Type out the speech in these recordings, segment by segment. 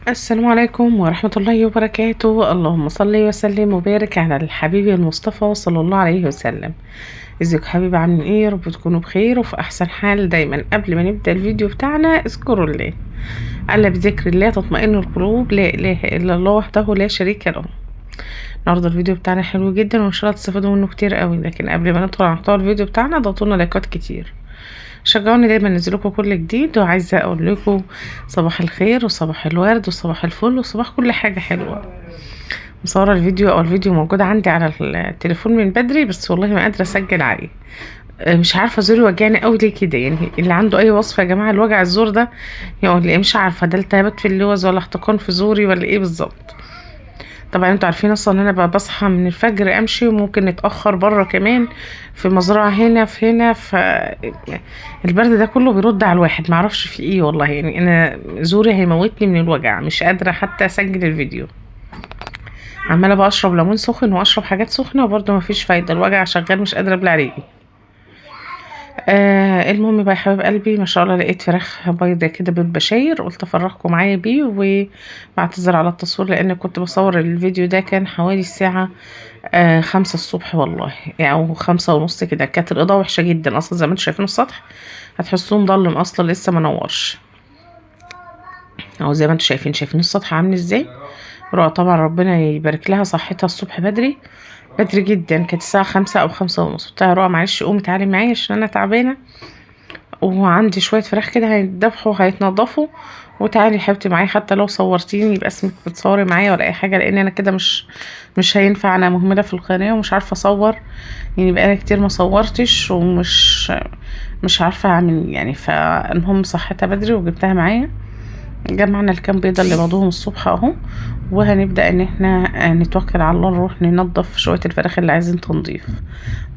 السلام عليكم ورحمة الله وبركاته. اللهم صل وسلم وبارك على الحبيب المصطفى صلى الله عليه وسلم. ازيك حبيبي؟ عاملين ايه؟ يا رب تكونوا بخير وفي احسن حال دايما. قبل ما نبدأ الفيديو بتاعنا اذكروا الله، الا بذكر الله تطمئن القلوب، لا اله الا الله وحده لا شريك له. النهارده الفيديو بتاعنا حلو جدا وان شاء الله تستفادوا منه كتير قوي، لكن قبل ما ندخل على محتوى الفيديو بتاعنا ضغطوا لايكات كتير، شجعوني دايما انزلكم كل جديد. وعايزه اقول لكم صباح الخير وصباح الورد وصباح الفل وصباح كل حاجه حلوه. مصوره الفيديو او الفيديو موجود عندي على التليفون من بدري، بس والله ما قادره اسجل عليه. مش عارفه زوري وجعني قوي ليه كده، يعني اللي عنده اي وصفه يا جماعه الوجع الزور ده يقول لي مش عارفه ده التهابات في اللوز ولا احتقان في زوري ولا ايه بالظبط. طبعا انتوا عارفين اصلا ان انا بقى بصحى من الفجر امشي، وممكن نتاخر بره كمان في مزرعه هنا في هنا. البرد ده كله بيرد على الواحد، معرفش في ايه والله. يعني انا زوري هيموتني من الوجع، مش قادره حتى اسجل الفيديو. عماله بقى اشرب ليمون سخن واشرب حاجات سخنه وبرضه مفيش فايده، الوجع شغال مش قادره ابلع ريقي. المهم بقى يا حبايب قلبي، ما شاء الله لقيت فراخ بيضة كده بيض بشاير، قلت افرحكم معايا بيه. وبعتذر على التصوير لان كنت بصور الفيديو ده كان حوالي الساعة 5 الصبح والله، يعني او 5:30 كده. كانت الاضاءة وحشة جدا اصلا، زي ما انتم شايفين السطح هتحسوه مظلم اصلا لسه منورش، او زي ما انتم شايفين السطح عامل ازاي. طبعا ربنا يبارك لها، صحتها الصبح بدري بدري جدا، كانت الساعة 5 أو 5:30. قلت لها معلش قومي تعالي معايا عشان أنا تعبانة وعندي شوية فراخ كده هيتذبحوا هيتنضفوا، وتعالي يا حبيبتي معايا حتى لو صورتيني يبقى اسمك بتصوري معايا ولا اي حاجه، لان انا كده مش هينفع، انا مهمله في القناه ومش عارفه اصور، يعني بقالي كتير ما صورتش ومش عارفه اعمل يعني. فالمهم صحتها بدري وجبتها معايا، جمعنا الكام بيضه اللي بعضهم الصبح اهو، وهنبدا ان احنا نتوكل على الله نروح ننضف شويه الفراخ اللي عايزين تنظيف.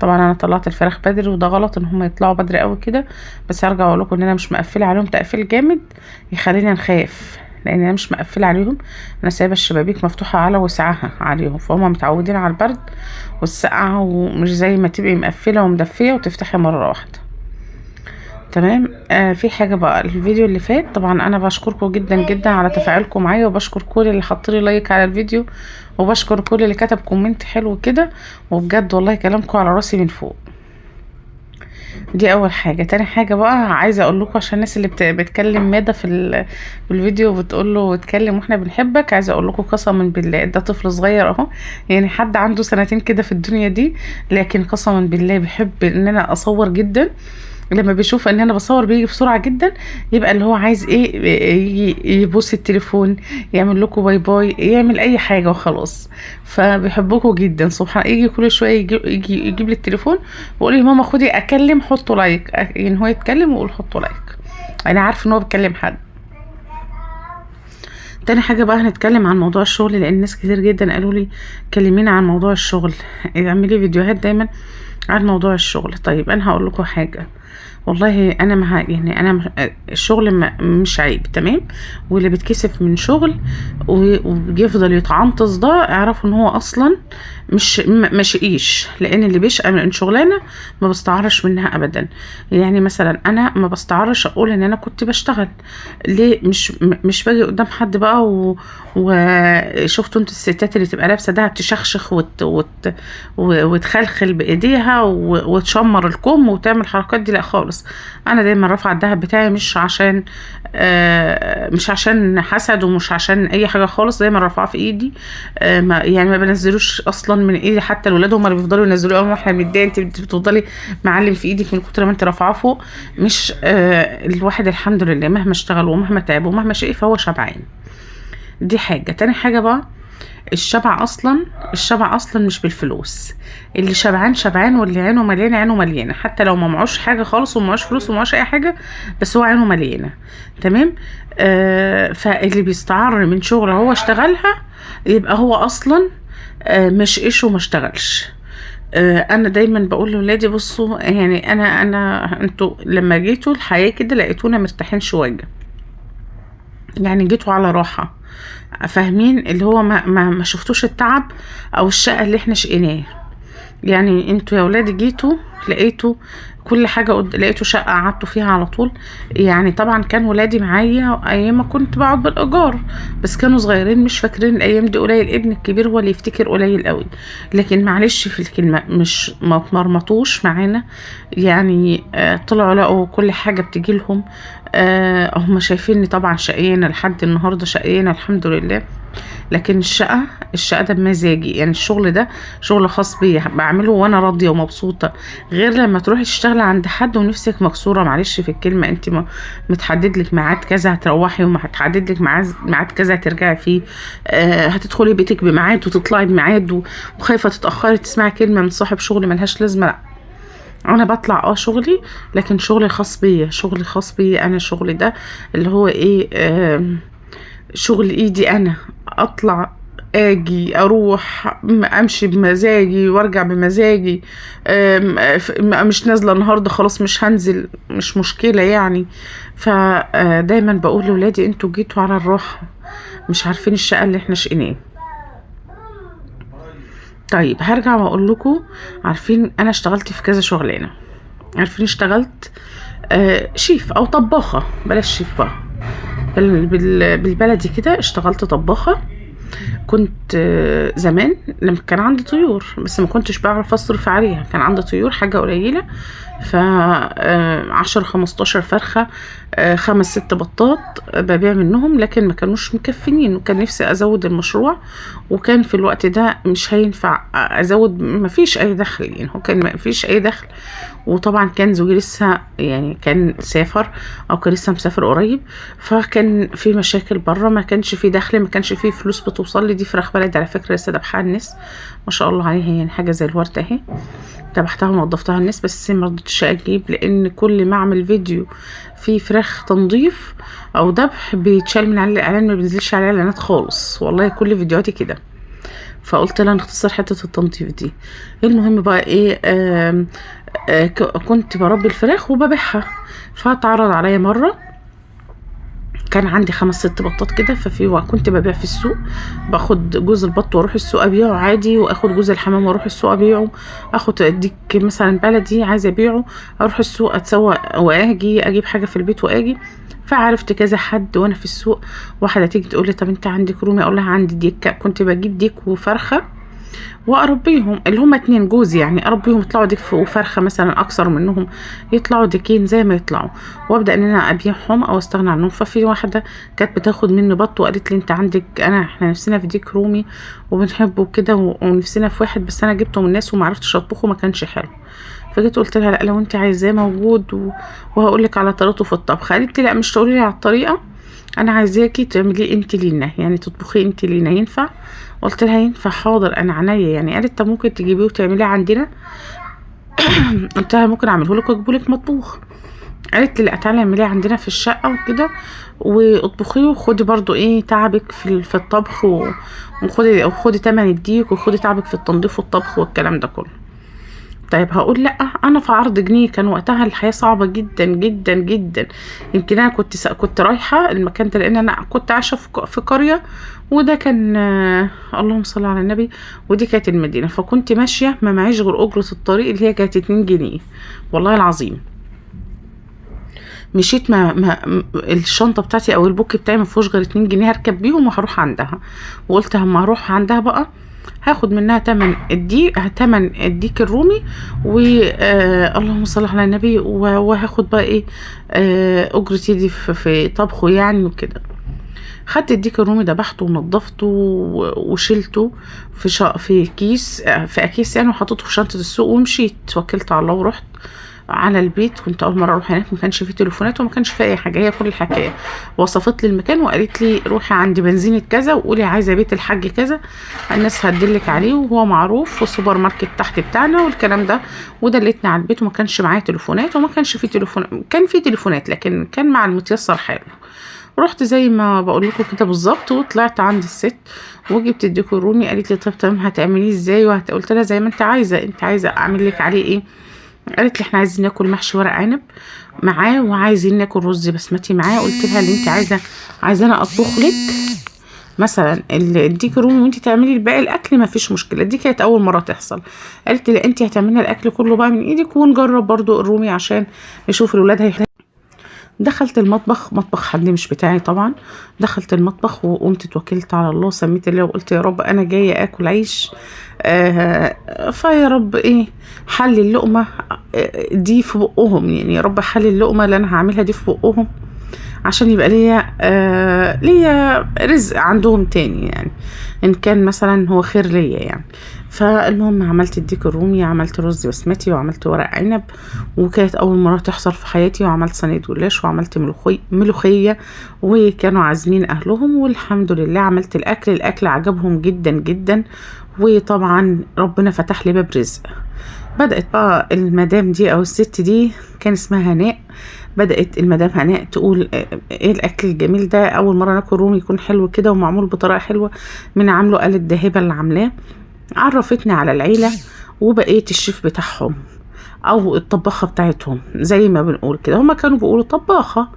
طبعا انا طلعت الفراخ بدري وده غلط ان هم يطلعوا بدري قوي كده، بس هرجع اقول لكم ان انا مش مقفله عليهم تقفيل جامد يخلينا نخاف، لان انا مش مقفله عليهم، انا سايبه الشبابيك مفتوحه على وسعها عليهم، فهم متعودين على البرد والسقعه، ومش زي ما تبقي مقفله ومدفيه وتفتحي مره واحده. تمام. في حاجه بقى، الفيديو اللي فات طبعا انا بشكركم جدا جدا على تفاعلكم معايا، وبشكر كل اللي حط لي لايك على الفيديو، وبشكر كل اللي كتب كومنت حلو كده، وبجد والله كلامكم على راسي من فوق. دي اول حاجه. تاني حاجه بقى عايزه اقول لكم عشان الناس اللي بتكلم ماده في الفيديو وبتقول له اتكلم واحنا بنحبك، عايزه اقول لكم قسما بالله ده طفل صغير اهو، يعني حد عنده سنتين كده في الدنيا دي، لكن قسما بالله بيحب ان انا اصور جدا. لما بيشوف ان انا بصور بيجي بسرعه جدا، يبقى اللي هو عايز ايه، يجي يبص التليفون، يعمل لكم باي باي، يعمل اي حاجه وخلاص. فبيحبكم جدا سبحان، يجي كل شويه يجيب لي التليفون ويقول لي ماما خدي اكلم حطوا لايك، يعني هو يتكلم ويقول حطوا لايك، انا عارف ان هو بيكلم حد. تاني حاجة بقى هنتكلم عن موضوع الشغل، لان ناس كتير جدا قالوا لي كلمينا عن موضوع الشغل، اعملي فيديوهات دايما عن موضوع الشغل. طيب انا هقول لكم حاجة، والله انا يعني انا الشغل مش عيب، تمام، واللي بيتكسف من شغل وبيفضل يتعنطز ده اعرفوا ان هو اصلا مش شقيش، لان اللي بيشقى من شغلانه ما بستعرش منها ابدا. يعني مثلا انا ما بستعرش اقول ان انا كنت بشتغل ليه، مش باجي قدام حد بقى وشفتوا انتوا الستات اللي تبقى لابسه دهب تشخشخ وتخلخل بايديها وتشمر الكم وتعمل حركات دي، لا خالص. انا دايما رافعه الدهب بتاعي مش عشان حسد ومش عشان اي حاجه خالص، دايما رافعاه في ايدي. يعني ما بنزلوش اصلا من ايدي، حتى الولاد هم اللي بيفضلوا ينزلوه اول ما احنا بنتضايق، انت بتفضلي معلم في ايدك من كتر ما انت رافعاه فوق. مش الواحد الحمد لله مهما اشتغل ومهما تعب ومهما شقي فهو شبعان. دي حاجه. تاني حاجه بقى، الشبع اصلا مش بالفلوس، اللي شبعان شبعان، واللي عينه مليانه عينه مليانه، حتى لو ما معوش حاجه خالص وما معوش فلوس وما معوش اي حاجه، بس هو عينه مليانه. تمام. فاللي بيستعر من شغله هو اشتغلها يبقى هو اصلا مش ايش وما اشتغلش. انا دايما بقول لاولادي بصوا، يعني انتوا لما جيتوا الحياه كده لقيتونا مرتاحين شويه، يعني جيتوا على راحه، فاهمين اللي هو ما شفتوش التعب او الشقة اللي احنا شقيناه. يعني انتوا يا ولادي جيتوا لقيتوا كل حاجة لقيتوا شقة قعدتوا فيها على طول. يعني طبعا كان ولادي معايا ايام ما كنت بقعد بالايجار، بس كانوا صغيرين مش فاكرين الايام دي قليل. ابن الكبير هو اللي يفتكر قليل قوي، لكن معلش في الكلمة مش ما اتمرمطوش معانا. يعني طلعوا لقوا كل حاجة بتجي لهم. هم شايفيني طبعا شقيانة لحد النهاردة، شقيانة الحمد لله. لكن الشقة ده بمزاجي، يعني الشغل ده شغل خاص بيا بعمله وانا راضية ومبسوطة. غير لما تروحي تشتغلي عند حد ونفسك مكسورة، معلش في الكلمة، انت متحدد لك ميعاد كذا هتروحي، ومتحدد لك ميعاد كذا هترجعي فيه. هتدخلي بيتك بميعاد وتطلعي بميعاد، وخايفة تتأخري تسمعي كلمة من صاحب شغل ملهاش لازمة. لا، انا بطلع شغلي، لكن شغلي خاص بيا، شغلي خاص بيا انا. شغلي ده اللي هو ايه، شغل ايدي انا. اطلع اجي اروح امشي بمزاجي وارجع بمزاجي. مش نازله النهارده خلاص مش هنزل، مش مشكله يعني. فدايما بقول لولادي انتوا جيتوا على الراحه، مش عارفين الشقه اللي احنا شقيناه. طيب هرجع واقول لكم، عارفين انا اشتغلت في كذا شغلانه. عارفين اشتغلت شيف او طباخه، بلاش شيف بقى، بالبلدي كده اشتغلت طباخه. كنت زمان لما كان عندي طيور، بس ما كنتش بعرف اصرف عليها، كان عندي طيور حاجة قليلة. ف 10-15 فرخة، 5-6 بطات ببيع منهم، لكن ما كانوش مكفينين، وكان نفسي ازود المشروع. وكان في الوقت ده مش هينفع ازود، ما فيش اي دخل، يعني هو كان ما فيش اي دخل. وطبعا كان زوجي لسه يعني كان سافر، او كان لسه مسافر قريب، فكان في مشاكل بره، ما كانش في دخل، ما كانش في فلوس بتوصل لي. دي فراخ بلد على فكره لسه ذبحها الناس ما شاء الله عليها، يعني حاجه زي الورده اهي. ذبحتها ونضفتها الناس، بس ما رضيتش اجيب، لان كل ما اعمل فيديو في فراخ تنظيف او ذبح بيتشال من على الاعلان، ما بينزلش عليه اعلانات خالص، والله كل فيديوهاتي كده. فقلت لها نختصر حته التنظيف دي. المهم بقى ايه، كنت بربي الفراخ وببيعها. فاتعرض عليا مره، كان عندي 5-6 بطات كده، كنت ببيع في السوق، باخد جوز البط واروح السوق ابيعه عادي، واخد جوز الحمام واروح السوق ابيعه. اخد اديك مثلا بلدي عايزه ابيعه، اروح السوق اتسوق واجي اجيب حاجه في البيت واجي. فعرفت كذا حد وانا في السوق. واحده تيجي تقول لي طب انت عندك رومي؟ اقول لها عندي ديك. كنت بجيب ديك وفرخه واربيهم، اللي هما 2 جوز، يعني اربيهم يطلعوا ديك وفرخه مثلا، اكثر منهم يطلعوا ديكين زي ما يطلعوا، وابدا ان انا ابيعهم او استغنى عنهم. ففي واحده كانت بتاخد مني بط وقالت لي انت عندك، احنا نفسنا في ديك رومي وبنحبه كده، ونفسنا في واحد، بس انا جبته من الناس وما عرفتش اطبخه، ما كانش حلو. فجيت قلت لها لا، لو انت عايزاه موجود وهقول لك على طريقته في الطبخ. قالت لي لا، مش تقولي لي على الطريقه، انا عايزاكي تعملي انت لينا، يعني تطبخي انت لينا، ينفع؟ قلت لها ينفع، حاضر انا عينيا يعني. قالت طب ممكن تجيبيه وتعمليه عندنا؟ قلت لها ممكن اعمله لك واجيبه لك مطبوخ. قالت لي لا، تعالي اعمليه عندنا في الشقه وكده، واطبخيه، وخدي برضو ايه تعبك في الطبخ، وخدي تمن الديك، وخدي تعبك في التنظيف والطبخ والكلام ده كله. طيب هقول لا، انا في عرض جنيه. كان وقتها الحياه صعبه جدا جدا جدا. يمكن انا كنت رايحه المكان ده لان انا كنت عايشه في قريه، وده كان اللهم صل على النبي، ودي كانت المدينه. فكنت ماشيه ما معيش غير اجره الطريق اللي هي كانت 2 جنيه، والله العظيم. مشيت الشنطه بتاعتي او البوك بتاعي ما فيهوش غير 2 جنيه هركب بيهم وهروح عندها. وقلت اما اروح عندها بقى هاخد منها تمن الديك الرومي، اللهم صل على النبي، وهاخد بقى ايه اجرة يدي في طبخه يعني وكده. خدت الديك الرومي، دبحته ونضفته وشلته في كيس، في اكياس يعني، وحطيته في شنطة السوق، ومشيت توكلت على الله ورحت على البيت. كنت اول مره اروح هناك، ما كانش فيه تليفونات وما كانش فيه اي حاجه، هي كل الحكايه وصفت لي المكان وقالت لي روحي عند بنزينه كذا وقولي عايزه بيت الحاج كذا، الناس هتدلك عليه وهو معروف، والسوبر ماركت تحت بتاعنا والكلام ده. ودلتني على البيت، وما كانش معايا تليفونات، وما كانش فيه كان فيه تليفونات لكن كان مع المتيسر حاله. رحت زي ما بقول لكم كده بالظبط، وطلعت عند الست وجبت الديكور الرومي. قالت لي طب تمام، هتعمليه ازاي؟ قلت لها زي ما انت عايزه. انت عايزه اعمل لك عليه ايه؟ قالت لي احنا عايزين ناكل محشي ورق عنب معاه، وعايزين ناكل رز بسمتي معاه. قلت لها اللي انت عايزه انا اطبخ لك مثلا الديك رومي وانت تعملي الباقي الاكل ما فيش مشكله. دي كانت اول مره تحصل. قالت لي لا انت هتعملي الاكل كله بقى من ايدك، ونجرب برضو الرومي عشان نشوف الولاد هيحتاجوا. دخلت المطبخ، مطبخ حد مش بتاعي طبعا. دخلت المطبخ وقمت اتوكلت على الله، سميت الله وقلت يا رب انا جايه اكل عيش، فيا رب ايه حل اللقمه دي في بقهم، يعني يا رب حل اللقمه اللي انا هعملها دي في بقهم عشان يبقى ليا رزق عندهم تاني، يعني ان كان مثلا هو خير ليا يعني. فالمهم عملت الديك الرومي، عملت رز بسمتي، وعملت ورق عنب، وكانت اول مره تحصل في حياتي، وعملت صينيه جلاش، وعملت ملوخيه، وكانوا عازمين اهلهم، والحمد لله عملت الاكل عجبهم جدا جدا، وطبعا ربنا فتح لي باب رزق. بدأت بقى المدام دي او الست دي كان اسمها هناء، بدأت المدام هناء تقول ايه الاكل الجميل ده، اول مره ناكل رومي يكون حلو كده ومعمول بطريقه حلوه من عامله. قالت ده هبه اللي عاملاه. عرفتني على العيله وبقيت الشيف بتاعهم او الطباخه بتاعتهم زي ما بنقول كده. هما كانوا بيقولوا طباخه،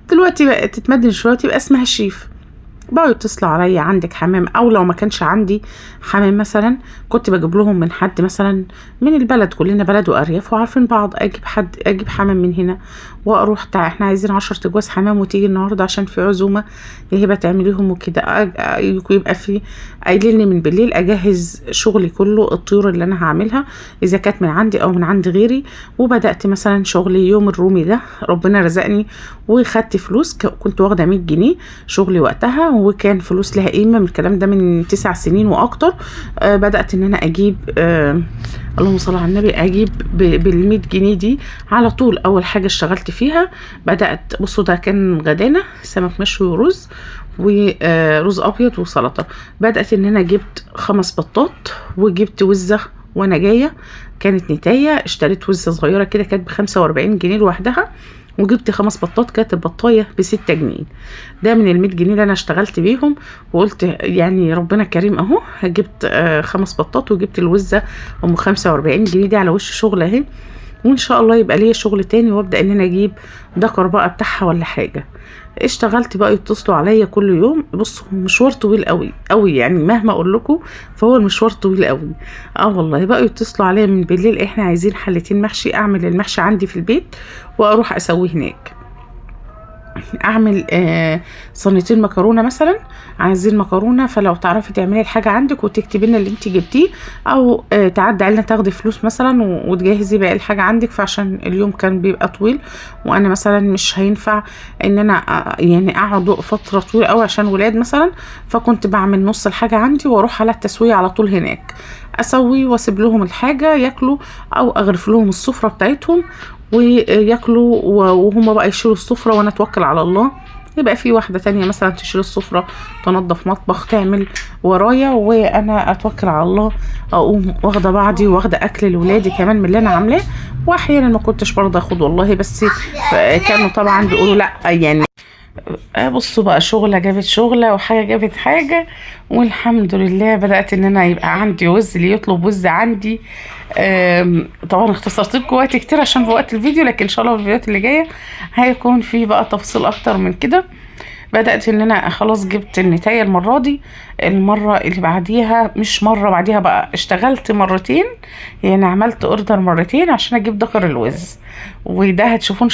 دلوقتي بقت تتمدن شويه تبقى اسمها الشيف. بقوا يتصلوا عليا عندك حمام، او لو ما كانش عندي حمام مثلا كنت بجيب لهم من حد مثلا من البلد، كلنا بلد وارياف وعارفين بعض، اجيب حمام من هنا واروح احنا عايزين 10 تجواز حمام وتيجي النهارده عشان في عزومه يا هبه تعمليهم وكده. يبقى في قايلين لي من بالليل اجهز شغلي كله، الطيور اللي انا هعملها اذا كانت من عندي او من عند غيري. وبدات مثلا شغلي يوم الرومي ده ربنا رزقني وخدت فلوس، كنت واخده 100 جنيه شغلي وقتها، وكان فلوس لها قيمه من الكلام ده من 9 سنين واكتر. بدات ان انا اجيب اللهم صل على النبي، اجيب بال 100 جنيه دي على طول. اول حاجه اشتغلت فيها بدات، بصوا ده كان غدانا سمك مشوي ورز، ورز ابيض وسلطه. بدات ان انا جبت 5 بطات، وجبت وزه وانا جايه كانت نتايه، اشتريت وزه صغيره كده كانت ب45 جنيه لوحدها، وجبت 5 بطات كانت البطايه ب6 جنيه. ده من ال100 جنيه اللي انا اشتغلت بيهم، وقلت يعني ربنا كريم اهو، جبت 5 بطات وجبت الوزه ام 45 جنيه دي على وش شغل اهي، وان شاء الله يبقى ليا شغل تاني وابدا ان انا اجيب دكر بقى بتاعها ولا حاجه. اشتغلت بقى يتصلوا عليا كل يوم. بصوا مشوار طويل قوي قوي، يعني مهما اقول لكم فهو المشوار طويل قوي. والله بقى يتصلوا عليا من بالليل احنا عايزين حلتين محشي، اعمل المحشي عندي في البيت واروح اسويه هناك. اعمل صينيتين مكرونه مثلا، عايزين مكرونه، فلو تعرفي تعملي الحاجه عندك وتكتبي لنا اللي انت جبتيه، او تعدي علينا تاخدي فلوس مثلا وتجهزي باقي الحاجه عندك، فعشان اليوم كان بيبقى طويل وانا مثلا مش هينفع ان انا يعني اقعد فتره طويله قوي عشان ولاد مثلا، فكنت بعمل نص الحاجه عندي واروح على التسويه على طول هناك، اسوي واسيب لهم الحاجه ياكلوا، او اغرف لهم السفره بتاعتهم وياكلوا، وهم بقى يشيلوا السفرة وانا اتوكل على الله. يبقى في واحدة تانية مثلا تشيل السفرة، تنظف مطبخ، تعمل ورايا، وانا اتوكل على الله اقوم واخدة بعضي واخدة اكل لولادي كمان من اللي انا عاملاه. واحيانا ما كنتش برضه اخد والله، بس كانوا طبعا بيقولوا لا يعني. بصوا بقى شغلة جابت شغلة وحاجة جابت حاجة، والحمد لله بدأت ان انا يبقى عندي وز اللي يطلب وز عندي. طبعا اختصرت لكم وقت كتير عشان في وقت الفيديو، لكن ان شاء الله في الفيديوهات اللي جاية هيكون في بقى تفصيل اكتر من كده. بدأت ان انا خلاص جبت النتاية المرة دي. المرة اللي بعديها مش مرة بعديها بقى اشتغلت مرتين، يعني عملت اوردر مرتين عشان اجيب دكر الوز، وده هتشوفون